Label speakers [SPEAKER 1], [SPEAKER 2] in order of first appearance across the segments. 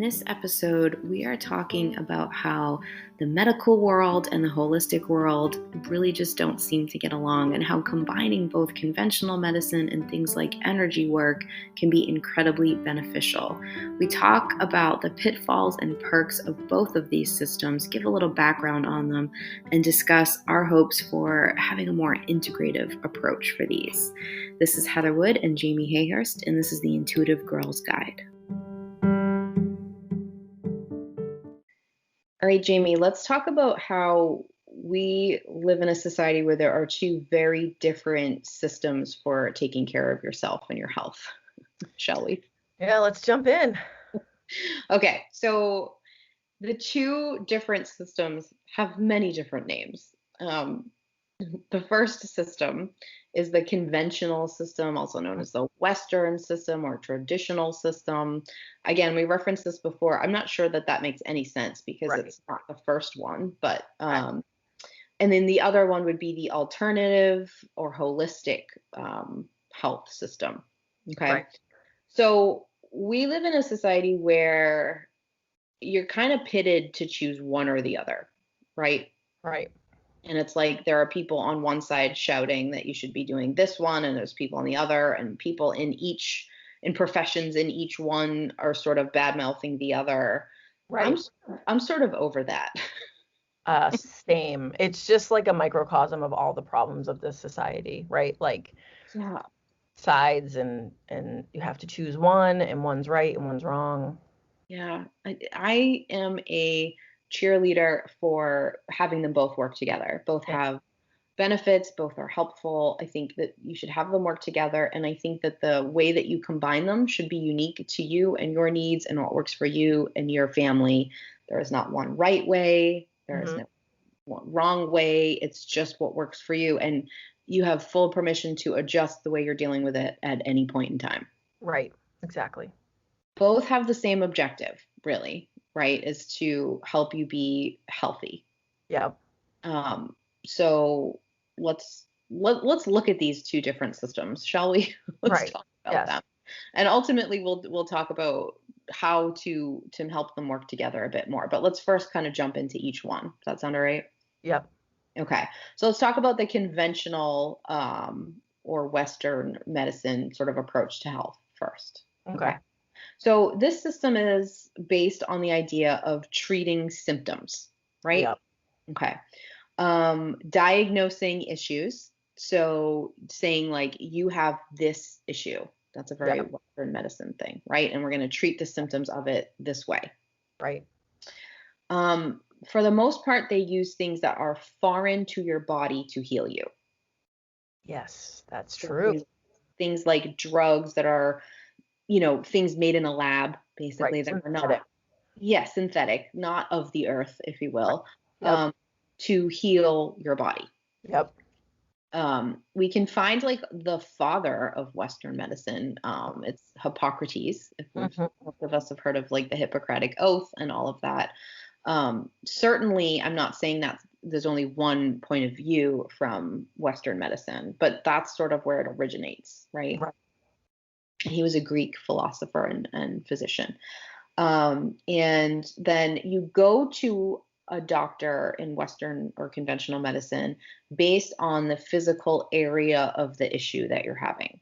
[SPEAKER 1] this episode, we are talking about how the medical world and the holistic world really just don't seem to get along, and how combining both conventional medicine and things like energy work can be incredibly beneficial. We talk about the pitfalls and perks of both of these systems, give a little background on them, and discuss our hopes for having a more integrative approach for these. This is Heather Wood and Jamie Hayhurst, and this is the Intuitive Girls Guide. All right, Jamie, let's talk about how we live in a society where there are two very different systems for taking care of yourself and your health, shall we?
[SPEAKER 2] Yeah, let's jump in.
[SPEAKER 1] Okay, so the two different systems have many different names. The first system is the conventional system, also known as the Western system or traditional system. Again, we referenced this before. I'm not sure that makes any sense because
[SPEAKER 2] Right.
[SPEAKER 1] it's not the first one, but and then the other one would be the alternative or holistic health system. Okay.
[SPEAKER 2] Right.
[SPEAKER 1] So we live in a society where you're kind of pitted to choose one or the other, right?
[SPEAKER 2] Right.
[SPEAKER 1] And it's like there are people on one side shouting that you should be doing this one, and there's people on the other, and people in professions in each one are sort of bad mouthing the other.
[SPEAKER 2] Right.
[SPEAKER 1] I'm sort of over that.
[SPEAKER 2] Same. It's just like a microcosm of all the problems of this society, right? Like
[SPEAKER 1] Yeah.
[SPEAKER 2] sides and you have to choose one, and one's right and one's wrong.
[SPEAKER 1] Yeah. I am a cheerleader for having them both work together. Both
[SPEAKER 2] Yeah.
[SPEAKER 1] have benefits, both are helpful. I think that you should have them work together. And I think that the way that you combine them should be unique to you and your needs and what works for you and your family. There is not one right way, there is no one wrong way. It's just what works for you. And you have full permission to adjust the way you're dealing with it at any point in time.
[SPEAKER 2] Right. Exactly.
[SPEAKER 1] Both have the same objective, really, right? Is to help you be healthy.
[SPEAKER 2] Yeah.
[SPEAKER 1] So let's look at these two different systems, shall we? Let's
[SPEAKER 2] Right.
[SPEAKER 1] talk about
[SPEAKER 2] Yes.
[SPEAKER 1] them, and ultimately we'll talk about how to help them work together a bit more. But let's first kind of jump into each one. Does that sound all right?
[SPEAKER 2] Yep.
[SPEAKER 1] Okay, so let's talk about the conventional or Western medicine sort of approach to health first.
[SPEAKER 2] Okay.
[SPEAKER 1] So this system is based on the idea of treating symptoms, right?
[SPEAKER 2] Yep.
[SPEAKER 1] Okay. Diagnosing issues. So saying like you have this issue. That's a very
[SPEAKER 2] Yep.
[SPEAKER 1] Western medicine thing, right? And we're going to treat the symptoms of it this way.
[SPEAKER 2] Right.
[SPEAKER 1] For the most part, they use things that are foreign to your body to heal you.
[SPEAKER 2] Yes, that's
[SPEAKER 1] So
[SPEAKER 2] true.
[SPEAKER 1] things like drugs that are, things made in a lab, basically,
[SPEAKER 2] Right.
[SPEAKER 1] that are
[SPEAKER 2] Synthetic.
[SPEAKER 1] not, synthetic, not of the earth, if you will,
[SPEAKER 2] Yep.
[SPEAKER 1] to heal your body.
[SPEAKER 2] Yep.
[SPEAKER 1] We can find like the father of Western medicine. It's Hippocrates. If most of us have heard of like the Hippocratic Oath and all of that. Certainly, I'm not saying that there's only one point of view from Western medicine, but that's sort of where it originates, right?
[SPEAKER 2] Right.
[SPEAKER 1] He was a Greek philosopher and physician. And then you go to a doctor in Western or conventional medicine based on the physical area of the issue that you're having,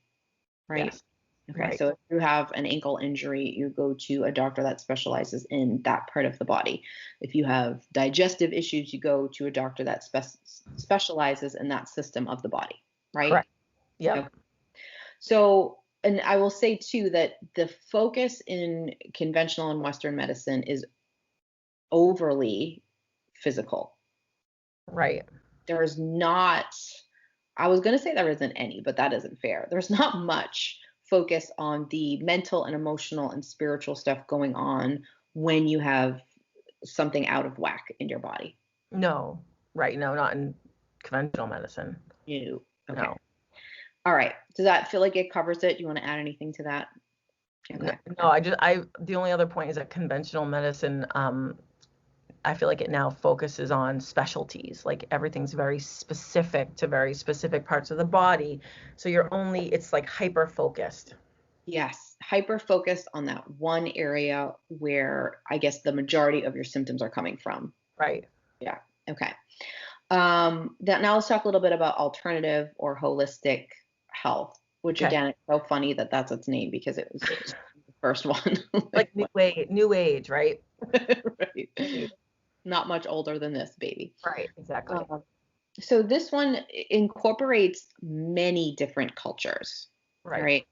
[SPEAKER 1] right?
[SPEAKER 2] Yes.
[SPEAKER 1] Okay,
[SPEAKER 2] Right.
[SPEAKER 1] so if you have an ankle injury, you go to a doctor that specializes in that part of the body. If you have digestive issues, you go to a doctor that specializes in that system of the body, right?
[SPEAKER 2] Correct. Yep.
[SPEAKER 1] Okay. So, and I will say too that the focus in conventional and Western medicine is overly physical.
[SPEAKER 2] Right.
[SPEAKER 1] There's not, I was going to say there isn't any, but that isn't fair. There's not much focus on the mental and emotional and spiritual stuff going on when you have something out of whack in your body.
[SPEAKER 2] No. Right. No, not in conventional medicine.
[SPEAKER 1] You okay?
[SPEAKER 2] No.
[SPEAKER 1] All right. Does that feel like it covers it? Do you want to add anything to that? Okay.
[SPEAKER 2] No, the only other point is that conventional medicine, I feel like it now focuses on specialties. Like everything's very specific to very specific parts of the body. So it's like hyper focused.
[SPEAKER 1] Yes, hyper focused on that one area where I guess the majority of your symptoms are coming from.
[SPEAKER 2] Right.
[SPEAKER 1] Yeah. Okay. That now let's talk a little bit about alternative or holistic health, which
[SPEAKER 2] Okay.
[SPEAKER 1] again, it's so funny that that's its name because it was the first one.
[SPEAKER 2] Like
[SPEAKER 1] Like, what?
[SPEAKER 2] new age, right?
[SPEAKER 1] Right. Not much older than this baby.
[SPEAKER 2] Right, exactly.
[SPEAKER 1] Um, so this one incorporates many different cultures. All
[SPEAKER 2] Right.
[SPEAKER 1] right.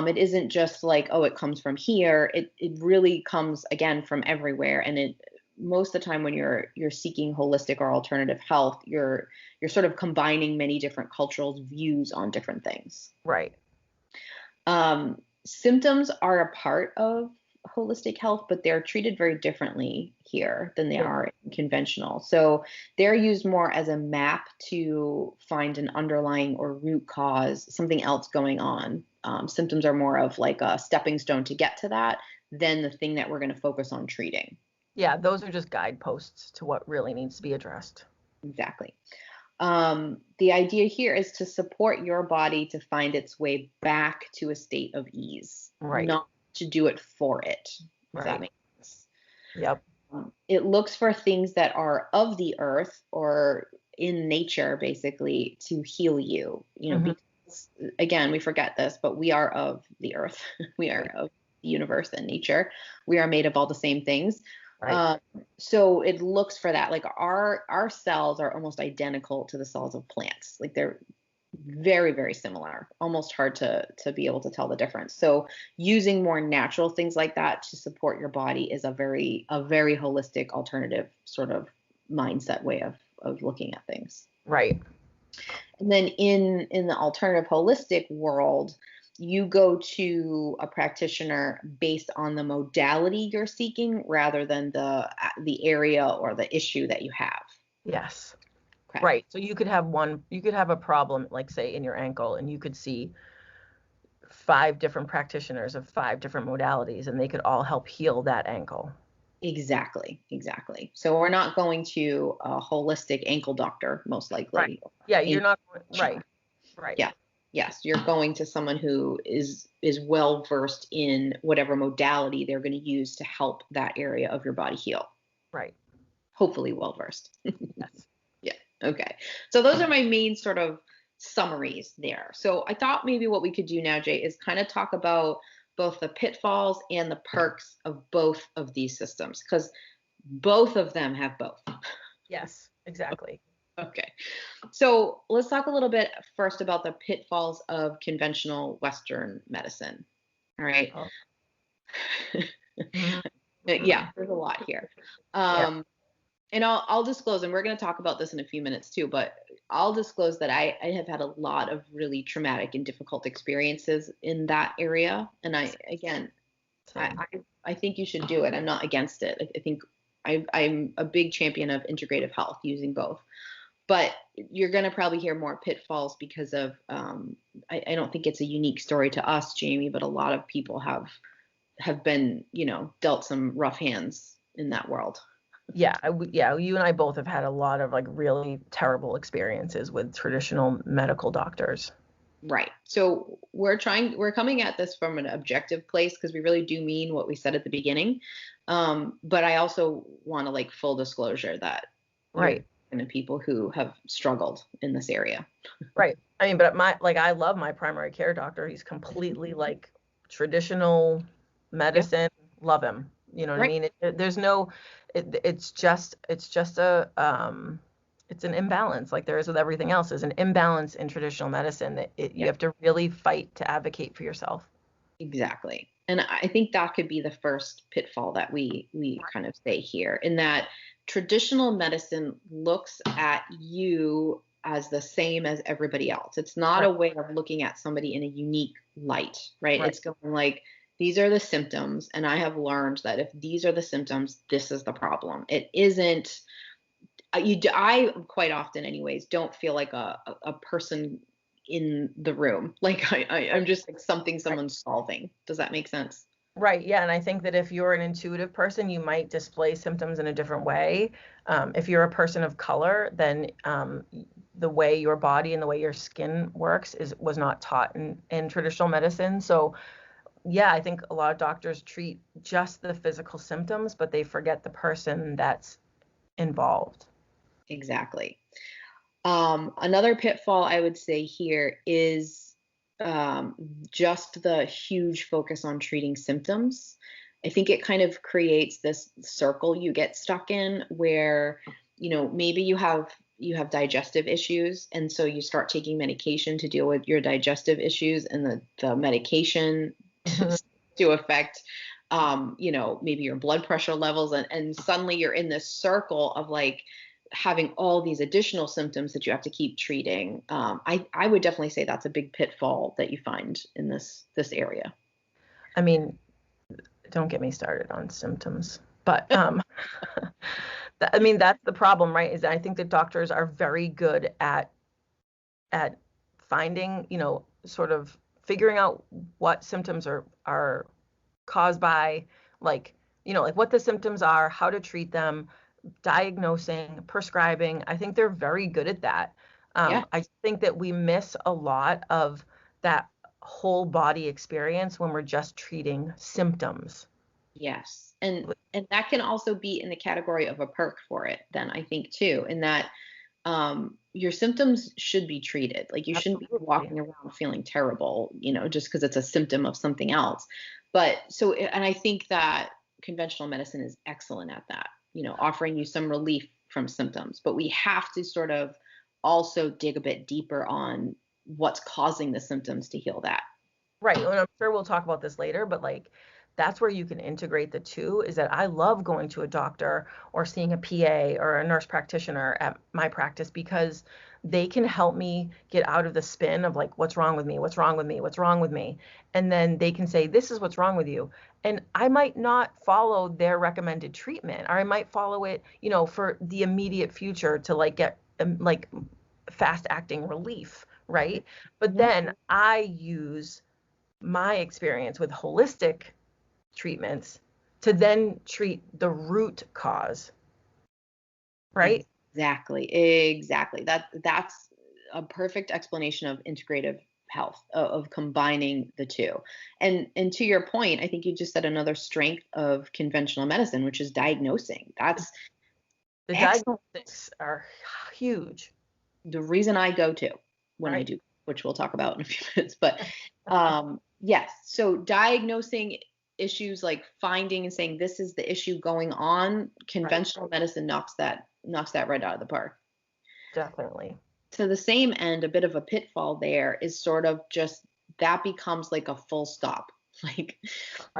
[SPEAKER 1] It isn't just like, oh, it comes from here. It really comes again from everywhere. And it most of the time when you're seeking holistic or alternative health, you're sort of combining many different cultural views on different things.
[SPEAKER 2] Right.
[SPEAKER 1] Symptoms are a part of holistic health, but they're treated very differently here than they
[SPEAKER 2] Yeah.
[SPEAKER 1] are in conventional. So they're used more as a map to find an underlying or root cause, something else going on. Symptoms are more of like a stepping stone to get to that than the thing that we're going to focus on treating.
[SPEAKER 2] Yeah, those are just guideposts to what really needs to be addressed.
[SPEAKER 1] Exactly. The idea here is to support your body to find its way back to a state of ease,
[SPEAKER 2] Right.
[SPEAKER 1] not to do it for it, if that
[SPEAKER 2] Right.
[SPEAKER 1] makes sense.
[SPEAKER 2] Yep.
[SPEAKER 1] It looks for things that are of the earth or in nature, basically, to heal you.
[SPEAKER 2] Hmm.
[SPEAKER 1] Because again, we forget this, but we are of the earth. We are
[SPEAKER 2] Right.
[SPEAKER 1] of the universe and nature. We are made of all the same things.
[SPEAKER 2] Right.
[SPEAKER 1] Um, so it looks for that. Like our cells are almost identical to the cells of plants. Like they're very, very similar. Almost hard to be able to tell the difference. So using more natural things like that to support your body is a very holistic alternative sort of mindset way of looking at things.
[SPEAKER 2] Right.
[SPEAKER 1] And then in the alternative holistic world, you go to a practitioner based on the modality you're seeking rather than the area or the issue that you have.
[SPEAKER 2] Yes.
[SPEAKER 1] Okay.
[SPEAKER 2] Right. So you could have a problem, like say in your ankle, and you could see 5 different practitioners of 5 different modalities, and they could all help heal that ankle.
[SPEAKER 1] Exactly, exactly. So we're not going to a holistic ankle doctor, most
[SPEAKER 2] Right.
[SPEAKER 1] likely.
[SPEAKER 2] Yeah, you're
[SPEAKER 1] Ankle
[SPEAKER 2] not right.
[SPEAKER 1] practitioner.
[SPEAKER 2] Right.
[SPEAKER 1] Yeah, yes, you're going to someone who is well versed in whatever modality they're going to use to help that area of your body heal.
[SPEAKER 2] Right.
[SPEAKER 1] Hopefully, well versed.
[SPEAKER 2] Yes.
[SPEAKER 1] Yeah. Okay. So those are my main sort of summaries there. So I thought maybe what we could do now, Jay, is kind of talk about both the pitfalls and the perks of both of these systems because both of them have both.
[SPEAKER 2] Yes, exactly.
[SPEAKER 1] Okay. So let's talk a little bit first about the pitfalls of conventional Western medicine. All right.
[SPEAKER 2] Oh. Hmm.
[SPEAKER 1] Yeah, there's a lot here.
[SPEAKER 2] Yeah.
[SPEAKER 1] Um, and I'll disclose, and we're going to talk about this in a few minutes too, but I'll disclose that I have had a lot of really traumatic and difficult experiences in that area. And again,
[SPEAKER 2] Same.
[SPEAKER 1] I think you should do it. I'm not against it. I think I'm a big champion of integrative health using both. But you're going to probably hear more pitfalls because of, I don't think it's a unique story to us, Jamie, but a lot of people have been, dealt some rough hands in that world.
[SPEAKER 2] Yeah, yeah, you and I both have had a lot of like really terrible experiences with traditional medical doctors.
[SPEAKER 1] Right. So we're coming at this from an objective place because we really do mean what we said at the beginning. But I also want to like full disclosure that you're
[SPEAKER 2] Right.
[SPEAKER 1] talking to people who have struggled in this area.
[SPEAKER 2] Right. I mean, but I love my primary care doctor. He's completely like traditional
[SPEAKER 1] Yep.
[SPEAKER 2] medicine. Love him. You know what I
[SPEAKER 1] Right.
[SPEAKER 2] mean? There's no, it's just it's an imbalance like there is with everything else. There's an imbalance in traditional medicine that you
[SPEAKER 1] Yep.
[SPEAKER 2] have to really fight to advocate for yourself.
[SPEAKER 1] Exactly. And I think that could be the first pitfall that we kind of say here in that traditional medicine looks at you as the same as everybody else. It's not
[SPEAKER 2] Right.
[SPEAKER 1] a way of looking at somebody in a unique light, right?
[SPEAKER 2] Right.
[SPEAKER 1] It's going like these are the symptoms and I have learned that if these are the symptoms, this is the problem. It isn't I quite often anyways don't feel like a person in the room. Like I'm just like something
[SPEAKER 2] Right.
[SPEAKER 1] someone's solving. Does that make sense?
[SPEAKER 2] Right. Yeah. And I think that if you're an intuitive person, you might display symptoms in a different way. If you're a person of color, then the way your body and the way your skin works was not taught in traditional medicine. So yeah, I think a lot of doctors treat just the physical symptoms, but they forget the person that's involved.
[SPEAKER 1] Exactly. Another pitfall I would say here is just the huge focus on treating symptoms. I think it kind of creates this circle you get stuck in where, maybe you have digestive issues, and so you start taking medication to deal with your digestive issues, and the medication
[SPEAKER 2] Mhm.
[SPEAKER 1] to affect maybe your blood pressure levels, and suddenly you're in this circle of like having all these additional symptoms that you have to keep treating. I would definitely say that's a big pitfall that you find in this area.
[SPEAKER 2] I mean, don't get me started on symptoms, but I mean, that's the problem, right? Is that I think that doctors are very good at finding, sort of figuring out what symptoms are caused by, like, like what the symptoms are, how to treat them, diagnosing, prescribing. I think they're very good at that.
[SPEAKER 1] Yeah.
[SPEAKER 2] I think that we miss a lot of that whole body experience when we're just treating symptoms.
[SPEAKER 1] Yes. And that can also be in the category of a perk for it, then I think too, in that your symptoms should be treated. Like you shouldn't be
[SPEAKER 2] Absolutely.
[SPEAKER 1] walking around feeling terrible, just because it's a symptom of something else. But so, and I think that conventional medicine is excellent at that, offering you some relief from symptoms. But we have to sort of also dig a bit deeper on what's causing the symptoms to heal that.
[SPEAKER 2] Right. And I'm sure we'll talk about this later, but like that's where you can integrate the two is that I love going to a doctor or seeing a PA or a nurse practitioner at my practice because they can help me get out of the spin of like, what's wrong with me? What's wrong with me? What's wrong with me? And then they can say, this is what's wrong with you. And I might not follow their recommended treatment, or I might follow it, for the immediate future to like get like fast acting relief. Right. But
[SPEAKER 1] Mhm.
[SPEAKER 2] then I use my experience with holistic treatments to then treat the root cause, right?
[SPEAKER 1] Exactly. Exactly. That's a perfect explanation of integrative health, of combining the two. And to your point, I think you just said another strength of conventional medicine, which is diagnosing. That's
[SPEAKER 2] The
[SPEAKER 1] excellent.
[SPEAKER 2] diagnostics are huge,
[SPEAKER 1] The reason I go to when I
[SPEAKER 2] right?
[SPEAKER 1] do, which we'll talk about in a few minutes. But yes, so diagnosing issues, like finding and saying this is the issue going on,
[SPEAKER 2] Right.
[SPEAKER 1] conventional medicine knocks that right out of the park.
[SPEAKER 2] Definitely.
[SPEAKER 1] To the same end, a bit of a pitfall there is sort of just that becomes like a full stop. Like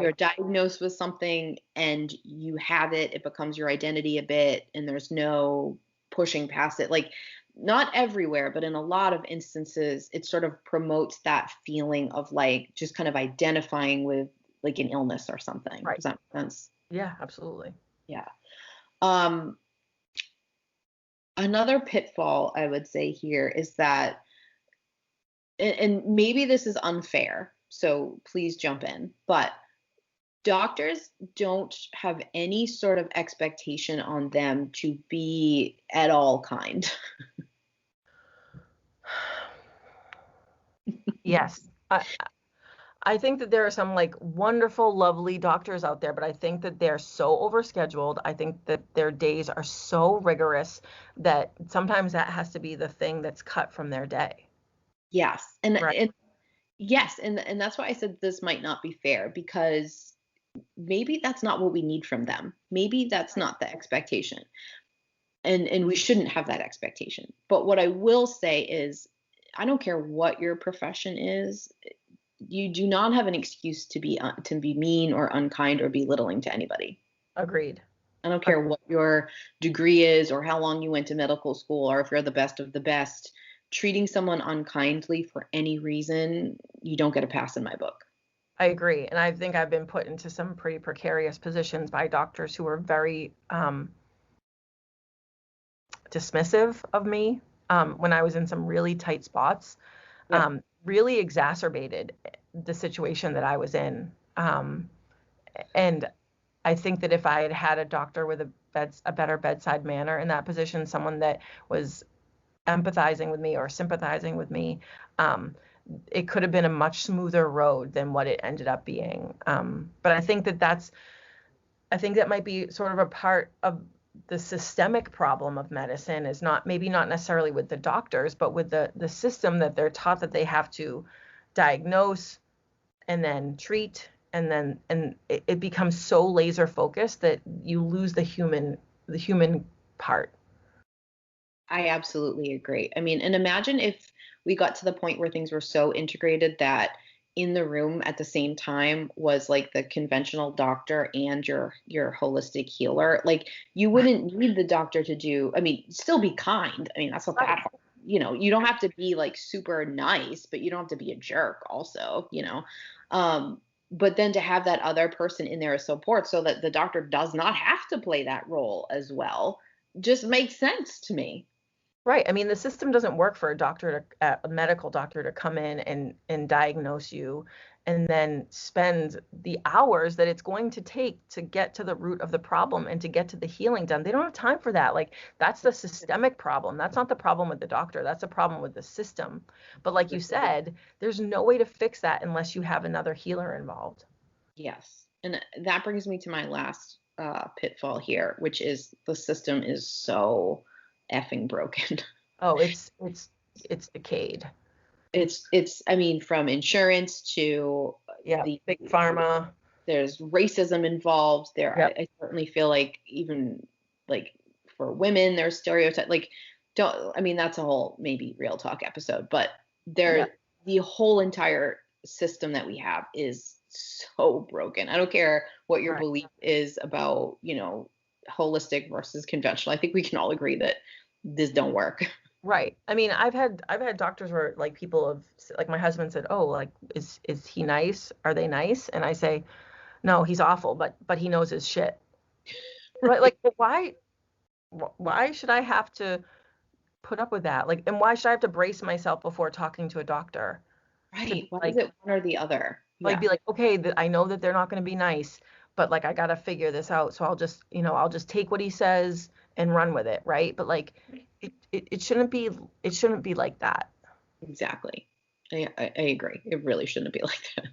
[SPEAKER 1] you're
[SPEAKER 2] Right.
[SPEAKER 1] diagnosed with something and you have it, it becomes your identity a bit, and there's no pushing past it. Like, not everywhere, but in a lot of instances, it sort of promotes that feeling of like just kind of identifying with like an illness or something.
[SPEAKER 2] Right.
[SPEAKER 1] Does that make sense?
[SPEAKER 2] Yeah, absolutely.
[SPEAKER 1] Yeah. Um, Another pitfall I would say here is that, and maybe this is unfair, so please jump in, but doctors don't have any sort of expectation on them to be at all kind.
[SPEAKER 2] Yes. I think that there are some like wonderful, lovely doctors out there, but I think that they're so overscheduled. I think that their days are so rigorous that sometimes that has to be the thing that's cut from their day.
[SPEAKER 1] Yes. And
[SPEAKER 2] Right.
[SPEAKER 1] yes, and that's why I said this might not be fair, because maybe that's not what we need from them. Maybe that's not the expectation. And we shouldn't have that expectation. But what I will say is, I don't care what your profession is, you do not have an excuse to be mean or unkind or belittling to anybody.
[SPEAKER 2] Agreed.
[SPEAKER 1] I don't care what your degree is or how long you went to medical school or if you're the best of the best. Treating someone unkindly for any reason, you don't get a pass in my book.
[SPEAKER 2] I agree. And I think I've been put into some pretty precarious positions by doctors who were very dismissive of me when I was in some really tight spots,
[SPEAKER 1] Yep.
[SPEAKER 2] really exacerbated the situation that I was in. And I think that if I had had a doctor with a better bedside manner in that position, someone that was empathizing with me or sympathizing with me, it could have been a much smoother road than what it ended up being. But I think that might be sort of a part of the systemic problem of medicine, is not, maybe not necessarily with the doctors, but with the system that they're taught that they have to diagnose and then treat, and it becomes so laser focused that you lose the human part.
[SPEAKER 1] I absolutely agree. I mean, and imagine if we got to the point where things were so integrated that in the room at the same time was like the conventional doctor and your holistic healer. Like you wouldn't need the doctor to do, I mean, still be kind. I mean, that's not that
[SPEAKER 2] Right.
[SPEAKER 1] hard. You don't have to be like super nice, but you don't have to be a jerk also. But then to have that other person in there as support so that the doctor does not have to play that role as well just makes sense to me.
[SPEAKER 2] Right. I mean, the system doesn't work for a medical doctor to come in and diagnose you and then spend the hours that it's going to take to get to the root of the problem and to get to the healing done. They don't have time for that. Like, that's the systemic problem. That's not the problem with the doctor. That's a problem with the system. But like you said, there's no way to fix that unless you have another healer involved.
[SPEAKER 1] Yes. And that brings me to my last pitfall here, which is the system is so effing broken.
[SPEAKER 2] Oh, it's decayed.
[SPEAKER 1] I mean, from insurance to
[SPEAKER 2] Yeah,
[SPEAKER 1] the,
[SPEAKER 2] big pharma.
[SPEAKER 1] there's racism involved there.
[SPEAKER 2] Yep.
[SPEAKER 1] I certainly feel like even like for women, there's stereotype, like, don't, I mean, that's a whole maybe real talk episode, but
[SPEAKER 2] Yeah.
[SPEAKER 1] the whole entire system that we have is so broken. I don't care what your
[SPEAKER 2] Right.
[SPEAKER 1] belief is about, holistic versus conventional. I think we can all agree that this don't work.
[SPEAKER 2] Right. I mean, I've had doctors where like people have, like, my husband said, "Oh, like, is he nice? Are they nice?" And I say, "No, he's awful, but he knows his shit." Right? Like, but why should I have to put up with that? Like, and why should I have to brace myself before talking to a doctor to
[SPEAKER 1] Right.
[SPEAKER 2] be
[SPEAKER 1] Why is
[SPEAKER 2] like,
[SPEAKER 1] it one or the other? Yeah,
[SPEAKER 2] be like, okay, that I know that they're not going to be nice, but like I got to figure this out. So I'll just take what he says and run with it, right? But like it shouldn't be like that.
[SPEAKER 1] exactly. I agree. It really shouldn't be like that.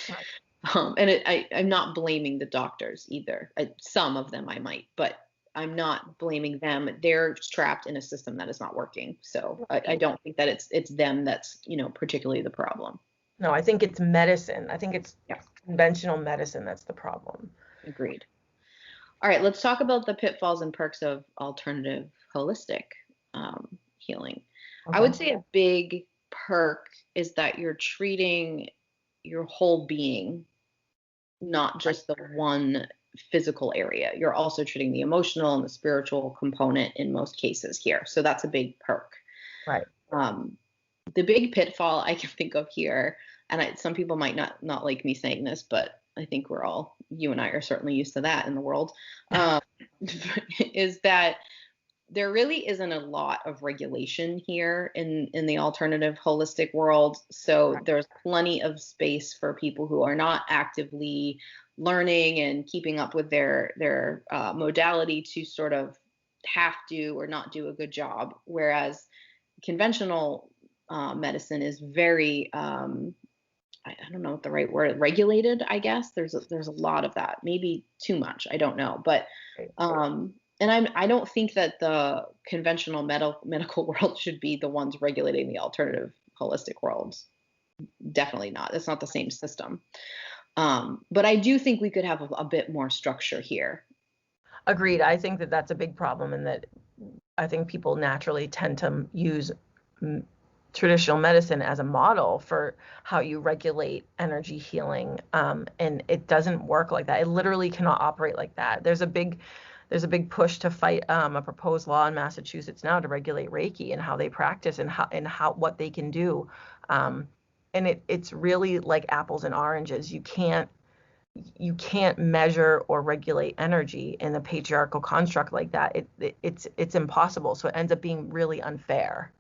[SPEAKER 2] Right.
[SPEAKER 1] And I'm not blaming the doctors either. Some of them I might, but I'm not blaming them. They're trapped in a system that is not working. So I don't think that it's them that's, particularly the problem.
[SPEAKER 2] No, I think it's medicine. I think it's
[SPEAKER 1] Yeah,
[SPEAKER 2] conventional medicine that's the problem.
[SPEAKER 1] agreed. All right, let's talk about the pitfalls and perks of alternative holistic healing. I
[SPEAKER 2] Okay.
[SPEAKER 1] would say a big perk is that you're treating your whole being, not just the one physical area. You're also treating the emotional and the spiritual component in most cases here. So that's a big perk.
[SPEAKER 2] Right.
[SPEAKER 1] Um, the big pitfall I can think of here, and some people might not like me saying this, but I think you and I are certainly used to that in the world, um, is that there really isn't a lot of regulation here in the alternative holistic world. So
[SPEAKER 2] Right.
[SPEAKER 1] there's plenty of space for people who are not actively learning and keeping up with their modality to sort of have to or not do a good job. Whereas conventional medicine is very I don't know what the right word, regulated, I guess. There's a lot of that, maybe too much, I don't know, but
[SPEAKER 2] Right.
[SPEAKER 1] and I don't think that the conventional medical world should be the ones regulating the alternative holistic worlds. Definitely not. It's not the same system. But I do think we could have a bit more structure here.
[SPEAKER 2] Agreed. I think that that's a big problem, and that I think people naturally tend to use traditional medicine as a model for how you regulate energy healing, and it doesn't work like that. It literally cannot operate like that. There's a big push to fight a proposed law in Massachusetts now to regulate Reiki and how they practice, and how what they can do. And it's really like apples and oranges. You can't measure or regulate energy in a patriarchal construct like that. It's impossible. So it ends up being really unfair.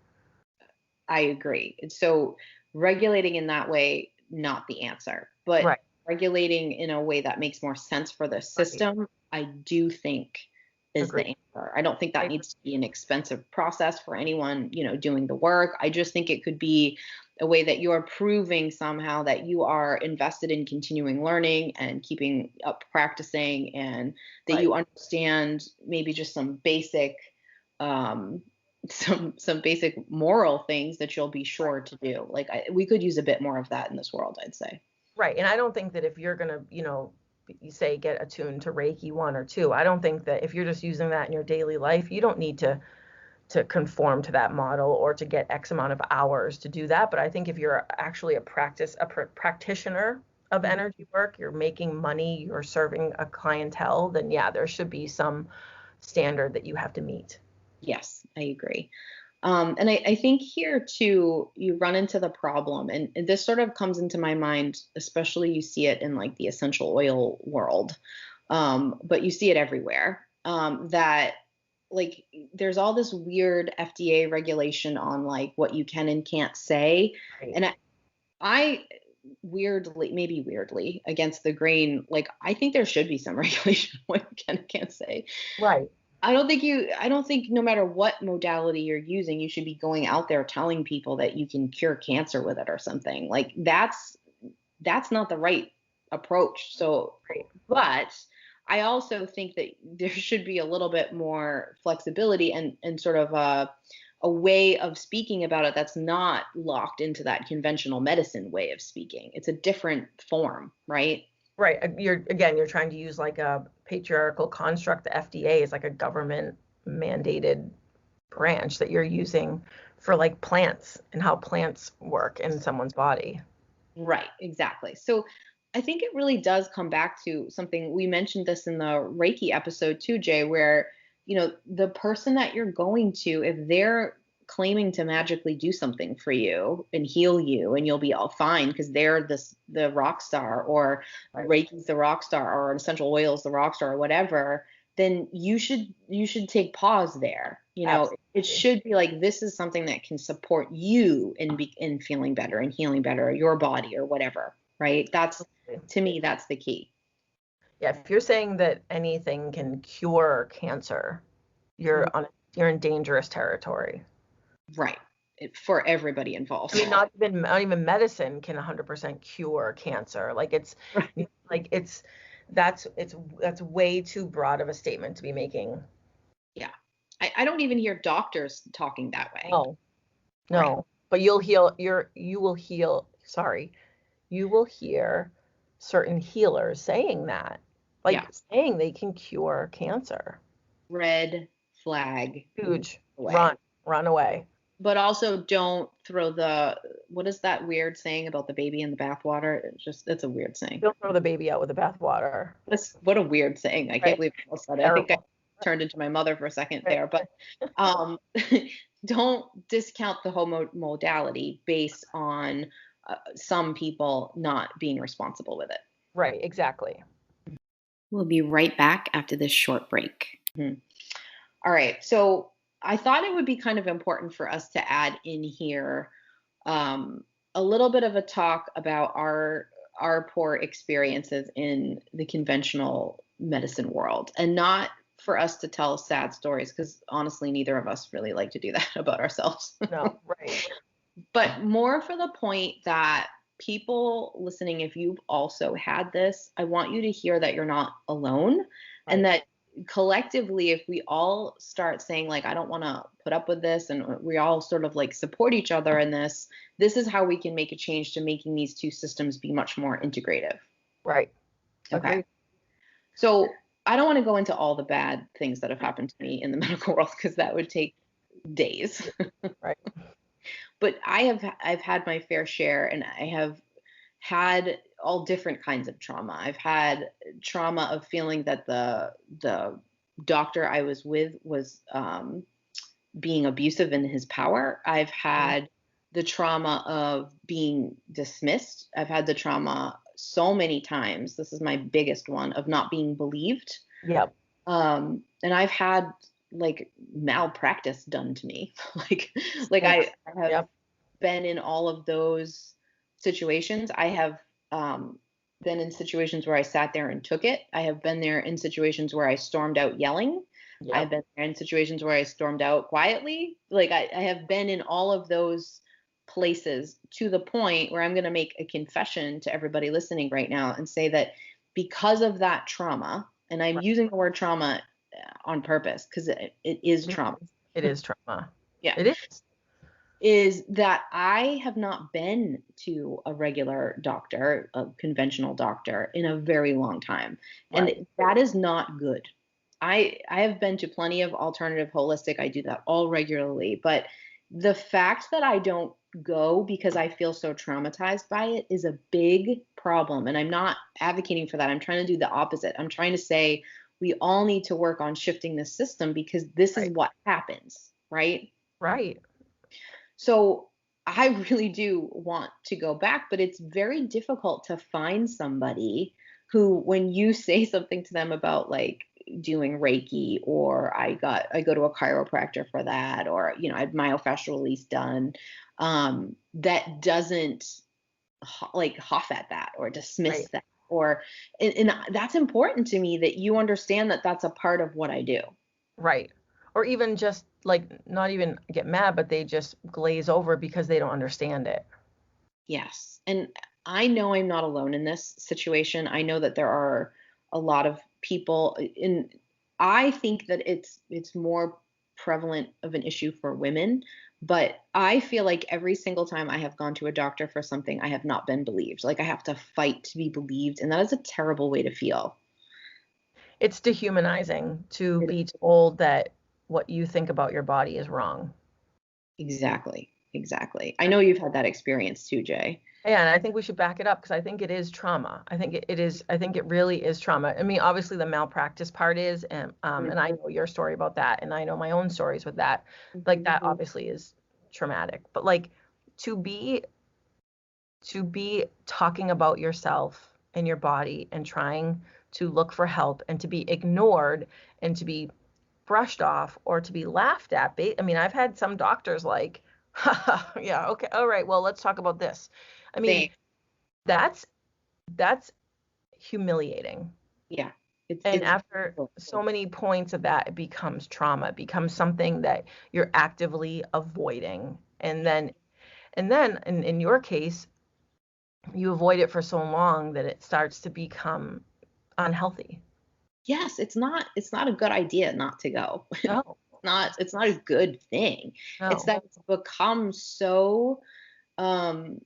[SPEAKER 1] I agree. So regulating in that way, not the answer, but
[SPEAKER 2] Right.
[SPEAKER 1] regulating in a way that makes more sense for the
[SPEAKER 2] Right.
[SPEAKER 1] system, I do think is the
[SPEAKER 2] Agreed.
[SPEAKER 1] answer. I don't think that
[SPEAKER 2] I,
[SPEAKER 1] needs to be an expensive process for anyone, doing the work. I just think it could be a way that you're proving somehow that you are invested in continuing learning and keeping up practicing, and that
[SPEAKER 2] Right.
[SPEAKER 1] you understand maybe just some basic um some basic moral things that you'll be sure to do. Like we could use a bit more of that in this world, I'd say.
[SPEAKER 2] Right. And I don't think that if you're going to, you say get attuned to Reiki 1 or 2, I don't think that if you're just using that in your daily life, you don't need to conform to that model or to get X amount of hours to do that. But I think if you're actually practitioner of
[SPEAKER 1] Mhm.
[SPEAKER 2] energy work, you're making money, you're serving a clientele, then yeah, there should be some standard that you have to meet.
[SPEAKER 1] Yes, I agree. And I think here too, you run into the problem, and this sort of comes into my mind, especially you see it in like the essential oil world, but you see it everywhere. That like there's all this weird FDA regulation on like what you can and can't say,
[SPEAKER 2] Right.
[SPEAKER 1] and I weirdly, maybe weirdly, against the grain, like I think there should be some regulation on what you can and can't say.
[SPEAKER 2] Right.
[SPEAKER 1] I don't think no matter what modality you're using, you should be going out there telling people that you can cure cancer with it or something. Like that's not the right approach. So,
[SPEAKER 2] Right.
[SPEAKER 1] but I also think that there should be a little bit more flexibility and sort of a way of speaking about it that's not locked into that conventional medicine way of speaking. It's a different form, right?
[SPEAKER 2] Right. You're trying to use like a patriarchal construct. The FDA is like a government mandated branch that you're using for like plants and how plants work in someone's body.
[SPEAKER 1] Right, exactly. So I think it really does come back to something we mentioned this in the Reiki episode too, Jay, where, the person that you're going to, if they're claiming to magically do something for you and heal you and you'll be all fine because they're the rock star, or
[SPEAKER 2] Right.
[SPEAKER 1] Reiki's the rock star, or essential oils the rock star, or whatever, then you should take pause there. It
[SPEAKER 2] Absolutely.
[SPEAKER 1] should be like this is something that can support you in feeling better and healing better, your body or whatever, right? That's To me, that's the key.
[SPEAKER 2] Yeah, if you're saying that anything can cure cancer,
[SPEAKER 1] Mhm.
[SPEAKER 2] you're in dangerous territory.
[SPEAKER 1] Right. For everybody
[SPEAKER 2] I
[SPEAKER 1] involved.
[SPEAKER 2] mean, not even medicine can 100% cure cancer. Like
[SPEAKER 1] Right.
[SPEAKER 2] like it's that's way too broad of a statement to be making.
[SPEAKER 1] Yeah. I don't even hear doctors talking that way.
[SPEAKER 2] No,
[SPEAKER 1] Right.
[SPEAKER 2] no. But you will heal, sorry, you will hear certain healers saying that,
[SPEAKER 1] Yeah.
[SPEAKER 2] like saying they can cure cancer.
[SPEAKER 1] Red flag
[SPEAKER 2] Huge.
[SPEAKER 1] away.
[SPEAKER 2] Run away.
[SPEAKER 1] But also don't throw what is that weird saying about the baby in the bathwater? It's a weird saying.
[SPEAKER 2] Don't throw the baby out with the bathwater.
[SPEAKER 1] What a weird saying. I can't
[SPEAKER 2] Right.
[SPEAKER 1] believe I almost said it. I think I
[SPEAKER 2] Terrible.
[SPEAKER 1] turned into my mother for a second
[SPEAKER 2] Right.
[SPEAKER 1] there. But um, don't discount the whole modality based on some people not being responsible with it.
[SPEAKER 2] Right, exactly.
[SPEAKER 1] We'll be right back after this short break. Mhm. All right. So I thought it would be kind of important for us to add in here a little bit of a talk about our poor experiences in the conventional medicine world, and not for us to tell sad stories, because honestly neither of us really like to do that about ourselves.
[SPEAKER 2] No, right.
[SPEAKER 1] But more for the point that people listening, if you've also had this, I want you to hear that you're not alone, and
[SPEAKER 2] Right.
[SPEAKER 1] that collectively, if we all start saying, like, I don't want to put up with this, and we all sort of like support each other in this is how we can make a change to making these two systems be much more integrative.
[SPEAKER 2] Right.
[SPEAKER 1] Okay.
[SPEAKER 2] Agree.
[SPEAKER 1] So I don't want to go into all the bad things that have happened to me in the medical world because that would take days.
[SPEAKER 2] Right.
[SPEAKER 1] But I've had my fair share, and I have had all different kinds of trauma. I've had trauma of feeling that the doctor I was with was being abusive in his power. I've
[SPEAKER 2] Mhm.
[SPEAKER 1] had the trauma of being dismissed. I've had the trauma so many times. This is my biggest one, of not being believed.
[SPEAKER 2] Yep.
[SPEAKER 1] And I've had like malpractice done to me. like
[SPEAKER 2] Same.
[SPEAKER 1] I have
[SPEAKER 2] Yep.
[SPEAKER 1] been in all of those situations. I have been in situations where I sat there and took it. I have been there in situations where I stormed out yelling. I've
[SPEAKER 2] Yep.
[SPEAKER 1] been there in situations where I stormed out quietly. Like I have been in all of those places to the point where I'm going to make a confession to everybody listening right now and say that because of that trauma, and I'm
[SPEAKER 2] Right.
[SPEAKER 1] using the word trauma on purpose because it is trauma.
[SPEAKER 2] It is trauma.
[SPEAKER 1] Yeah.
[SPEAKER 2] It is.
[SPEAKER 1] Is that I have not been to a regular doctor, a conventional doctor, in a very long time. And
[SPEAKER 2] Right.
[SPEAKER 1] that is not good. I have been to plenty of alternative holistic. I do that all regularly, but the fact that I don't go because I feel so traumatized by it is a big problem. And I'm not advocating for that. I'm trying to do the opposite. I'm trying to say we all need to work on shifting the system because this is
[SPEAKER 2] Right.
[SPEAKER 1] what happens, right?
[SPEAKER 2] Right.
[SPEAKER 1] So I really do want to go back, but it's very difficult to find somebody who, when you say something to them about like doing Reiki, or I go to a chiropractor for that, or I had myofascial release done, that doesn't like huff at that or dismiss
[SPEAKER 2] Right.
[SPEAKER 1] that, or and that's important to me that you understand that that's a part of what I do.
[SPEAKER 2] Right. Or even just like not even get mad, but they just glaze over because they don't understand it.
[SPEAKER 1] Yes. And I know I'm not alone in this situation. I know that there are a lot of people in I think that it's more prevalent of an issue for women, but I feel like every single time I have gone to a doctor for something, I have not been believed. Like I have to fight to be believed, and that is a terrible way to feel.
[SPEAKER 2] It's dehumanizing to
[SPEAKER 1] It-
[SPEAKER 2] be told that what you think about your body is wrong.
[SPEAKER 1] Exactly. Exactly. I know you've had that experience too, Jay.
[SPEAKER 2] Yeah, and I think we should back it up because I think it is trauma. I think it is. I think it really is trauma. I mean, obviously the malpractice part is, and I know your story about that, and I know my own stories with that. Like
[SPEAKER 1] Mhm.
[SPEAKER 2] that obviously is traumatic. But like to be to be talking about yourself and your body and trying to look for help and to be ignored and to be brushed off or to be laughed at. I mean, I've had some doctors like, yeah, okay, all right, well, let's talk about this. I mean,
[SPEAKER 1] Same.
[SPEAKER 2] that's that's humiliating.
[SPEAKER 1] Yeah.
[SPEAKER 2] And
[SPEAKER 1] It's
[SPEAKER 2] after so many points of that, it becomes trauma, it becomes something that you're actively avoiding. And then in your case, you avoid it for so long that it starts to become unhealthy.
[SPEAKER 1] yes, it's not a good idea not to go.
[SPEAKER 2] No,
[SPEAKER 1] It's not a good thing. It's
[SPEAKER 2] no,
[SPEAKER 1] that it's become so um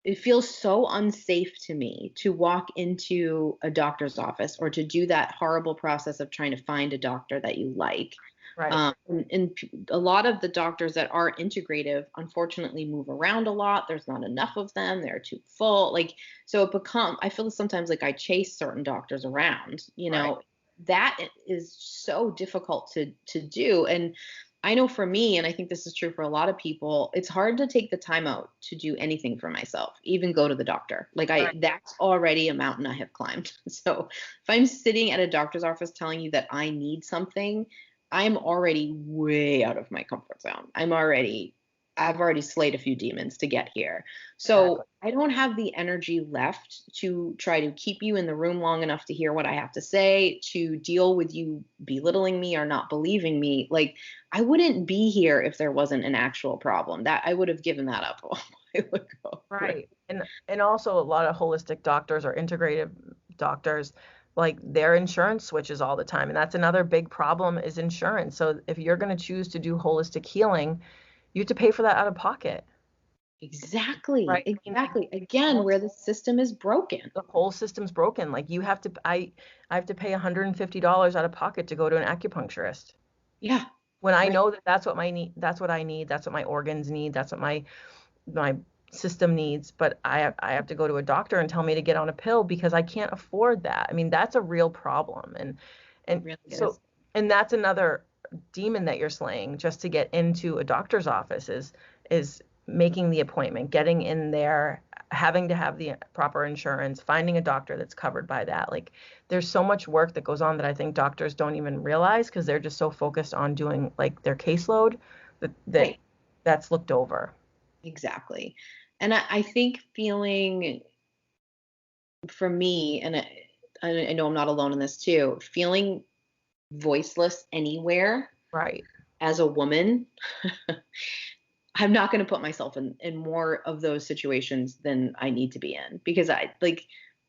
[SPEAKER 1] it feels so unsafe to me to walk into a doctor's office or to do that horrible process of trying to find a doctor that you like.
[SPEAKER 2] right,
[SPEAKER 1] A lot of the doctors that are integrative, unfortunately, move around a lot. There's not enough of them. They're too full. Like, so I feel sometimes like I chase certain doctors around,
[SPEAKER 2] right,
[SPEAKER 1] that is so difficult to do. And I know for me, and I think this is true for a lot of people, it's hard to take the time out to do anything for myself, even go to the doctor. Like
[SPEAKER 2] right.
[SPEAKER 1] that's already a mountain I have climbed. So if I'm sitting at a doctor's office telling you that I need something, I'm already way out of my comfort zone. I've already slayed a few demons to get here.
[SPEAKER 2] Exactly.
[SPEAKER 1] So I don't have the energy left to try to keep you in the room long enough to hear what I have to say, to deal with you belittling me or not believing me. Like I wouldn't be here if there wasn't an actual problem. That I would have given that up a while ago.
[SPEAKER 2] Right. And also a lot of holistic doctors or integrative doctors, like their insurance switches all the time. And that's another big problem is insurance. So if you're going to choose to do holistic healing, you have to pay for that out of pocket.
[SPEAKER 1] Exactly.
[SPEAKER 2] Right. I mean,
[SPEAKER 1] Exactly. Again,
[SPEAKER 2] most
[SPEAKER 1] where the system is broken.
[SPEAKER 2] the whole system's broken. Like I have to pay $150 out of pocket to go to an acupuncturist.
[SPEAKER 1] Yeah.
[SPEAKER 2] When I
[SPEAKER 1] Right.
[SPEAKER 2] know that that's what I need, that's what my organs need, that's what my system needs, but I have to go to a doctor and tell me to get on a pill because I can't afford that. I mean, that's a real problem. And
[SPEAKER 1] It
[SPEAKER 2] and
[SPEAKER 1] really
[SPEAKER 2] so
[SPEAKER 1] is.
[SPEAKER 2] and that's another demon that you're slaying just to get into a doctor's office is making the appointment, getting in there, having to have the proper insurance, finding a doctor that's covered by that. Like there's so much work that goes on that I think doctors don't even realize because they're just so focused on doing like their caseload that
[SPEAKER 1] Right.
[SPEAKER 2] that's looked over.
[SPEAKER 1] Exactly. And I think feeling for me, and I know I'm not alone in this too, feeling voiceless anywhere
[SPEAKER 2] Right.
[SPEAKER 1] as a woman I'm not going to put myself in more of those situations than I need to be in, because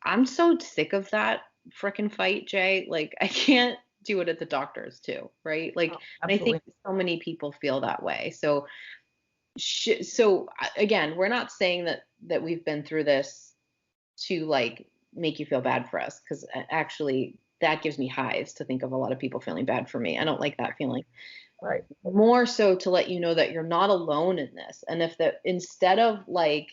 [SPEAKER 1] I'm so sick of that frickin' fight, Jay. Like, I can't do it at the doctor's too, right? Like,
[SPEAKER 2] Oh,
[SPEAKER 1] and I think
[SPEAKER 2] absolutely.
[SPEAKER 1] so many people feel that way. So, again, we're not saying that we've been through this to like make you feel bad for us, because actually that gives me hives to think of a lot of people feeling bad for me. I don't like that feeling.
[SPEAKER 2] Right.
[SPEAKER 1] More so to let you know that you're not alone in this, and if that, instead of like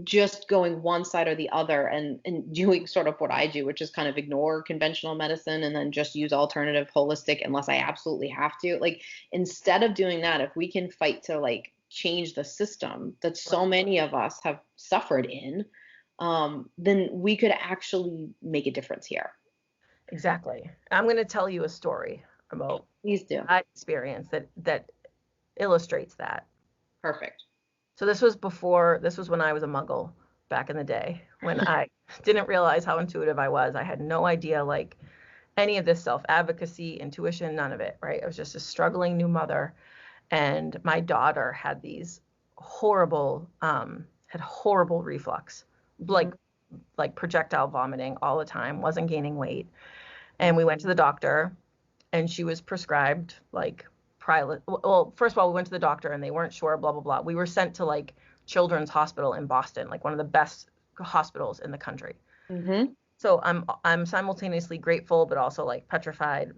[SPEAKER 1] just going one side or the other, and doing sort of what I do, which is kind of ignore conventional medicine and then just use alternative holistic unless I absolutely have to. Like, instead of doing that, if we can fight to like change the system that
[SPEAKER 2] Right.
[SPEAKER 1] so many of us have suffered in, then we could actually make a difference here.
[SPEAKER 2] Exactly. I'm going to tell you a story about
[SPEAKER 1] Please do.
[SPEAKER 2] my experience that illustrates that.
[SPEAKER 1] Perfect.
[SPEAKER 2] So this was when I was a muggle back in the day, when I didn't realize how intuitive I was. I had no idea like any of this self-advocacy, intuition, none of it, right? I was just a struggling new mother, and my daughter had these had horrible reflux,
[SPEAKER 1] Mhm.
[SPEAKER 2] like projectile vomiting all the time, wasn't gaining weight. And
[SPEAKER 1] Mhm.
[SPEAKER 2] we went to the doctor, and she was prescribed like well, first of all, we went to the doctor and they weren't sure, blah blah blah. We were sent to like Children's Hospital in Boston, like one of the best hospitals in the country.
[SPEAKER 1] Mhm.
[SPEAKER 2] So I'm simultaneously grateful but also like petrified.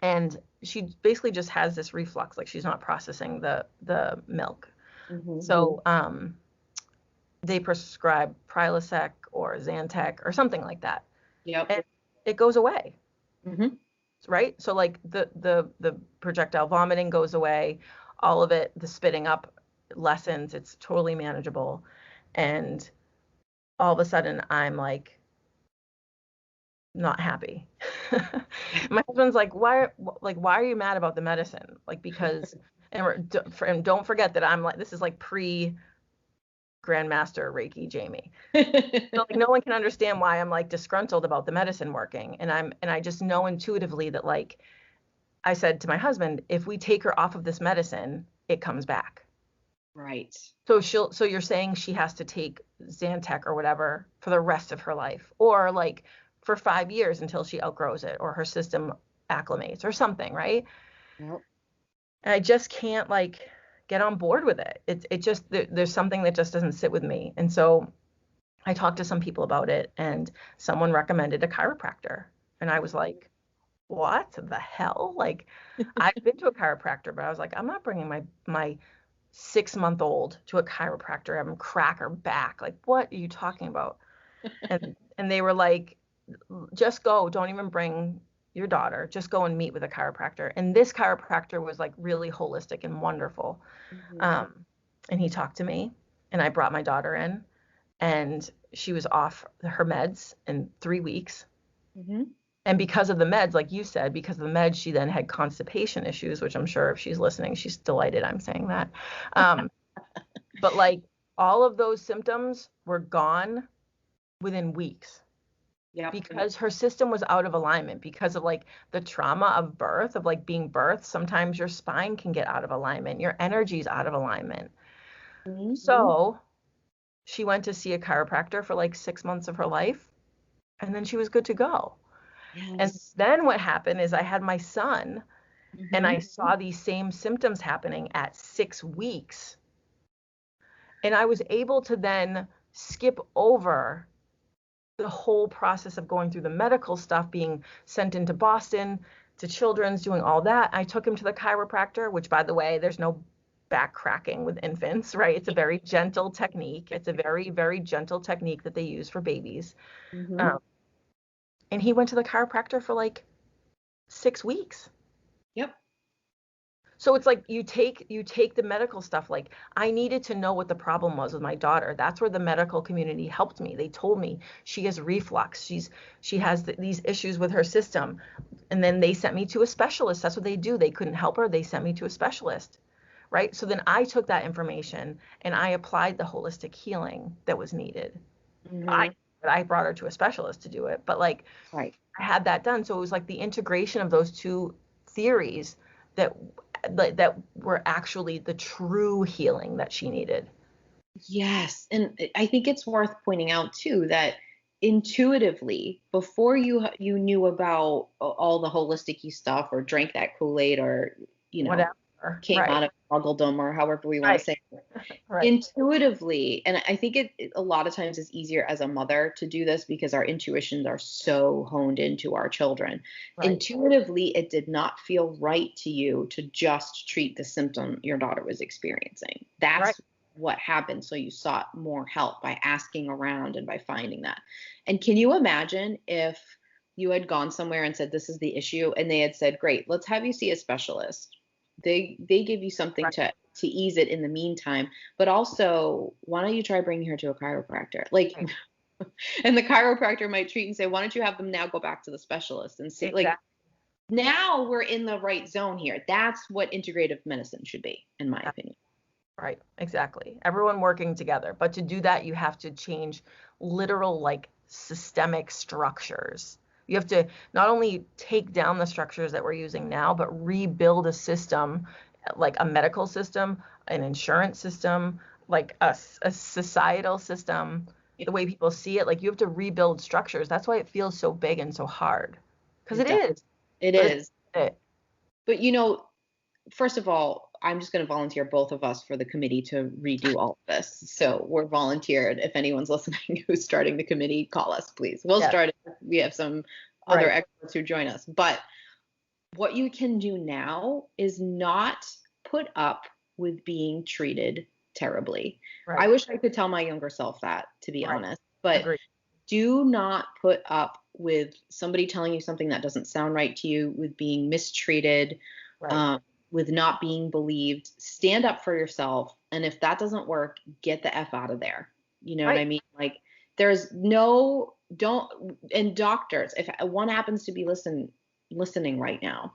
[SPEAKER 2] And she basically just has this reflux, like she's not processing the milk.
[SPEAKER 1] Mhm.
[SPEAKER 2] So they prescribe Prilosec or Zantac or something like that,
[SPEAKER 1] Yep.
[SPEAKER 2] and it goes away.
[SPEAKER 1] Mhm.
[SPEAKER 2] Right? So like the projectile vomiting goes away, all of it, the spitting up lessens, it's totally manageable. And all of a sudden I'm not happy. My husband's like why are you mad about the medicine? Like because and don't forget that I'm like this is like pre Grandmaster Reiki Jamie. So like no one can understand why I'm like disgruntled about the medicine working. And I just know intuitively that like I said to my husband, if we take her off of this medicine, it comes back.
[SPEAKER 1] Right.
[SPEAKER 2] So you're saying she has to take Zantac or whatever for the rest of her life, or like for 5 years until she outgrows it or her system acclimates or something, right?
[SPEAKER 1] Yep.
[SPEAKER 2] And I just can't like get on board with it. It just there's something that just doesn't sit with me. And so I talked to some people about it, and someone recommended a chiropractor, and I was like, what the hell? Like, I've been to a chiropractor, but I was like, I'm not bringing my 6-month-old to a chiropractor, have him crack her back. Like, what are you talking about? And they were like, just go, don't even bring your daughter, just go and meet with a chiropractor. And this chiropractor was like really holistic and wonderful.
[SPEAKER 1] Mhm.
[SPEAKER 2] Um, and he talked to me, and I brought my daughter in, and she was off her meds in 3 weeks.
[SPEAKER 1] Mhm.
[SPEAKER 2] And because of the meds, like you said, because of the meds, she then had constipation issues, which I'm sure if she's listening, she's delighted I'm saying that. Um, but like all of those symptoms were gone within weeks
[SPEAKER 1] Yep.
[SPEAKER 2] because her system was out of alignment because of like the trauma of birth, of like being birthed. Sometimes your spine can get out of alignment, your energy's out of alignment.
[SPEAKER 1] Mhm.
[SPEAKER 2] So she went to see a chiropractor for like 6 months of her life, and then she was good to go. And
[SPEAKER 1] Yes.
[SPEAKER 2] then what happened is I had my son, and I
[SPEAKER 1] Mhm.
[SPEAKER 2] saw these same symptoms happening at 6 weeks. And I was able to then skip over the whole process of going through the medical stuff, being sent into Boston to Children's, doing all that. I took him to the chiropractor, which, by the way, there's no back cracking with infants, right? It's a very gentle technique. It's a very, very gentle technique that they use for babies.
[SPEAKER 1] Mhm.
[SPEAKER 2] Um, and he went to the chiropractor for like 6 weeks.
[SPEAKER 1] Yep.
[SPEAKER 2] So it's like you take the medical stuff. Like I needed to know what the problem was with my daughter. That's where the medical community helped me. They told me she has reflux. She has these issues with her system. And then they sent me to a specialist. That's what they do. They couldn't help her. They sent me to a specialist. Right? So then I took that information and I applied the holistic healing that was needed. I
[SPEAKER 1] Mhm.
[SPEAKER 2] I brought her to a specialist to do it, but like
[SPEAKER 1] Right.
[SPEAKER 2] I had that done. So it was like the integration of those two theories that that were actually the true healing that she needed.
[SPEAKER 1] Yes. And I think it's worth pointing out too that intuitively, before you knew about all the holistic stuff or drank that Kool-Aid or,
[SPEAKER 2] Whatever.
[SPEAKER 1] came
[SPEAKER 2] Right.
[SPEAKER 1] out of Muggledom or however we want to
[SPEAKER 2] Right.
[SPEAKER 1] say it,
[SPEAKER 2] Right.
[SPEAKER 1] intuitively, and I think it a lot of times is easier as a mother to do this because our intuitions are so honed into our children.
[SPEAKER 2] Right.
[SPEAKER 1] Intuitively, it did not feel right to you to just treat the symptom your daughter was experiencing.
[SPEAKER 2] Right.
[SPEAKER 1] That's what happened. So you sought more help by asking around and by finding that. And can you imagine if you had gone somewhere and said, this is the issue, and they had said, great, let's have you see a specialist. They give you something
[SPEAKER 2] Right.
[SPEAKER 1] to ease it in the meantime, but also, why don't you try bringing her to a chiropractor? Like,
[SPEAKER 2] Right.
[SPEAKER 1] and the chiropractor might treat and say, why don't you have them now go back to the specialist and see, like,
[SPEAKER 2] Exactly.
[SPEAKER 1] now we're in the right zone here. That's what integrative medicine should be, in my opinion.
[SPEAKER 2] Right, exactly. Everyone working together. But to do that, you have to change literal, like, systemic structures. You have to not only take down the structures that we're using now, but rebuild a system, like a medical system, an insurance system, like a societal system, the way people see it. Like, you have to rebuild structures. That's why it feels so big and so hard. Because
[SPEAKER 1] It
[SPEAKER 2] it
[SPEAKER 1] definitely
[SPEAKER 2] is,
[SPEAKER 1] it
[SPEAKER 2] but it's
[SPEAKER 1] is.
[SPEAKER 2] it.
[SPEAKER 1] But first of all, I'm just going to volunteer both of us for the committee to redo all of this. So we're volunteered. If anyone's listening who's starting the committee, call us, please. We'll
[SPEAKER 2] Yeah,
[SPEAKER 1] start it. We have some other
[SPEAKER 2] right,
[SPEAKER 1] experts who join us. But what you can do now is not put up with being treated terribly. I
[SPEAKER 2] right,
[SPEAKER 1] wish I could tell my younger self that, to be
[SPEAKER 2] right.
[SPEAKER 1] honest. But
[SPEAKER 2] Agree.
[SPEAKER 1] do not put up with somebody telling you something that doesn't sound right to you, with being mistreated,
[SPEAKER 2] Right,
[SPEAKER 1] um, with not being believed. Stand up for yourself. And if that doesn't work, get the F out of there. You know what
[SPEAKER 2] right,
[SPEAKER 1] I mean? Like, there's no, don't, and doctors, if one happens to be listening right now,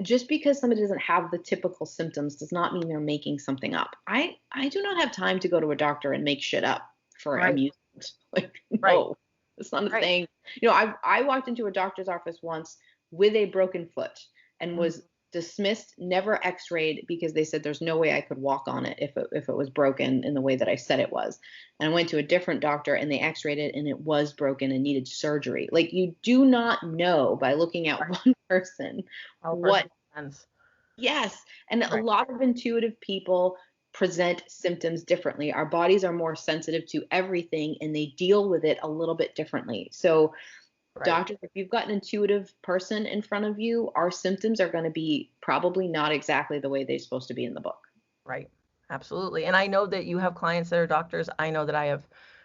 [SPEAKER 1] just because somebody doesn't have the typical symptoms does not mean they're making something up. I do not have time to go to a doctor and make shit up for
[SPEAKER 2] right,
[SPEAKER 1] amusement. Like,
[SPEAKER 2] right,
[SPEAKER 1] no, it's not a
[SPEAKER 2] right.
[SPEAKER 1] thing. I walked into a doctor's office once with a broken foot and
[SPEAKER 2] Mhm.
[SPEAKER 1] was dismissed, never x-rayed, because they said there's no way I could walk on it if it was broken in the way that I said it was. And I went to a different doctor and they x-rayed it and it was broken and needed surgery. Like, you do not know by looking at
[SPEAKER 2] Right.
[SPEAKER 1] one person
[SPEAKER 2] All
[SPEAKER 1] what.
[SPEAKER 2] personal sense.
[SPEAKER 1] Yes. And a
[SPEAKER 2] Right,
[SPEAKER 1] lot of intuitive people present symptoms differently. Our bodies are more sensitive to everything and they deal with it a little bit differently. So,
[SPEAKER 2] right,
[SPEAKER 1] doctors, if you've got an intuitive person in front of you, our symptoms are going to be probably not exactly the way they're supposed to be in the book.
[SPEAKER 2] right. Absolutely. And I know that you have clients that are doctors. I know that I have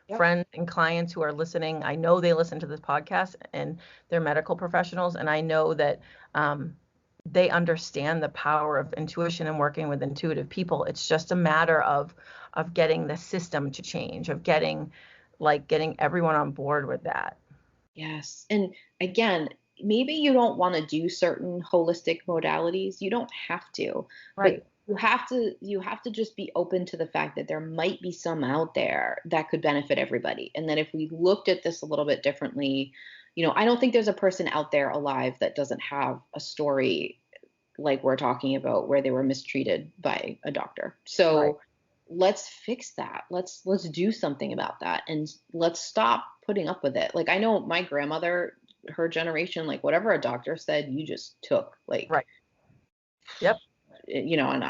[SPEAKER 1] Yep.
[SPEAKER 2] friends and clients who are listening. I know they listen to this podcast and they're medical professionals. And I know that they understand the power of intuition and working with intuitive people. It's just a matter of getting the system to change, of getting everyone on board with that.
[SPEAKER 1] Yes. And again, maybe you don't want to do certain holistic modalities. You don't have to, but
[SPEAKER 2] Right.
[SPEAKER 1] you have to just be open to the fact that there might be some out there that could benefit everybody. And that if we looked at this a little bit differently, I don't think there's a person out there alive that doesn't have a story like we're talking about where they were mistreated by a doctor.
[SPEAKER 2] Right.
[SPEAKER 1] So let's fix that. Let's do something about that and let's stop putting up with it. Like, I know my grandmother, her generation, like, whatever a doctor said, you just took, like,
[SPEAKER 2] Right. Yep.
[SPEAKER 1] and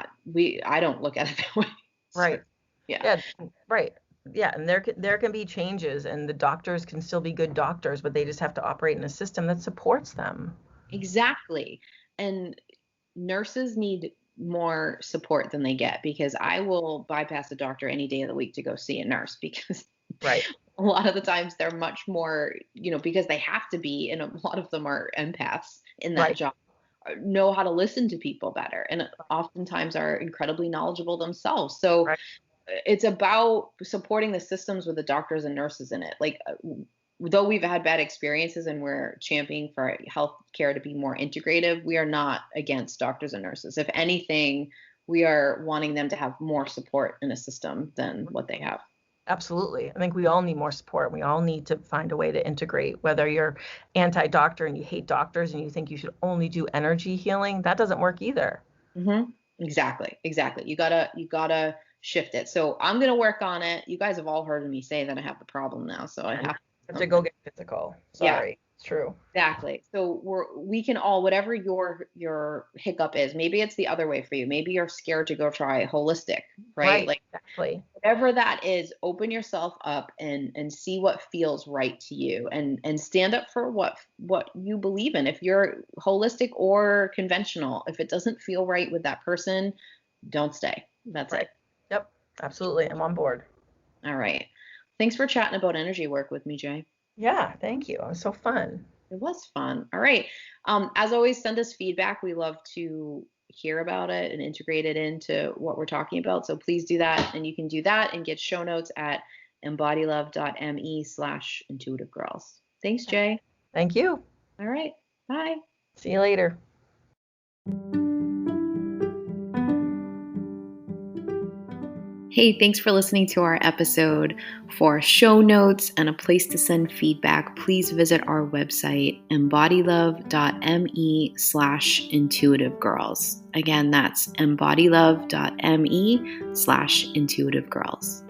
[SPEAKER 1] I don't look at it that way. So,
[SPEAKER 2] Right.
[SPEAKER 1] yeah.
[SPEAKER 2] Yeah, right. Yeah, and there can be changes and the doctors can still be good doctors, but they just have to operate in a system that supports them.
[SPEAKER 1] Exactly. And nurses need more support than they get, because I will bypass a doctor any day of the week to go see a nurse because
[SPEAKER 2] Right.
[SPEAKER 1] a lot of the times they're much more, because they have to be, and a lot of them are empaths in that
[SPEAKER 2] Right.
[SPEAKER 1] job, know how to listen to people better, and oftentimes are incredibly knowledgeable themselves. So
[SPEAKER 2] Right.
[SPEAKER 1] it's about supporting the systems with the doctors and nurses in it. Like, though we've had bad experiences and we're championing for healthcare to be more integrative, we are not against doctors and nurses. If anything, we are wanting them to have more support in a system than what they have.
[SPEAKER 2] Absolutely. I think we all need more support. We all need to find a way to integrate, whether you're anti-doctor and you hate doctors and you think you should only do energy healing, that doesn't work either.
[SPEAKER 1] Exactly. You gotta shift it. So I'm gonna work on it. You guys have all heard me say that I have the problem now, so I
[SPEAKER 2] And
[SPEAKER 1] have
[SPEAKER 2] have
[SPEAKER 1] to.
[SPEAKER 2] to go get physical.
[SPEAKER 1] Yeah.
[SPEAKER 2] Sorry. It's true.
[SPEAKER 1] Exactly. So we can all, whatever your hiccup is, maybe it's the other way for you. Maybe you're scared to go try holistic, right?
[SPEAKER 2] Right.
[SPEAKER 1] Like
[SPEAKER 2] Exactly.
[SPEAKER 1] whatever that is, open yourself up and see what feels right to you, and stand up for what you believe in. If you're holistic or conventional, if it doesn't feel right with that person, don't stay. That's
[SPEAKER 2] Right.
[SPEAKER 1] it.
[SPEAKER 2] Yep. Absolutely. I'm on board.
[SPEAKER 1] All right. Thanks for chatting about energy work with me, Jay.
[SPEAKER 2] Yeah. Thank you. It was so fun.
[SPEAKER 1] It was fun. All right. As always, send us feedback. We love to hear about it and integrate it into what we're talking about. So please do that. And you can do that and get show notes at embodylove.me/intuitive girls. Thanks, Jay.
[SPEAKER 2] Thank you.
[SPEAKER 1] All right. Bye.
[SPEAKER 2] See you later.
[SPEAKER 1] Hey, thanks for listening to our episode. For show notes and a place to send feedback, please visit our website, embodylove.me/intuitive girls. Again, that's embodylove.me/intuitive girls.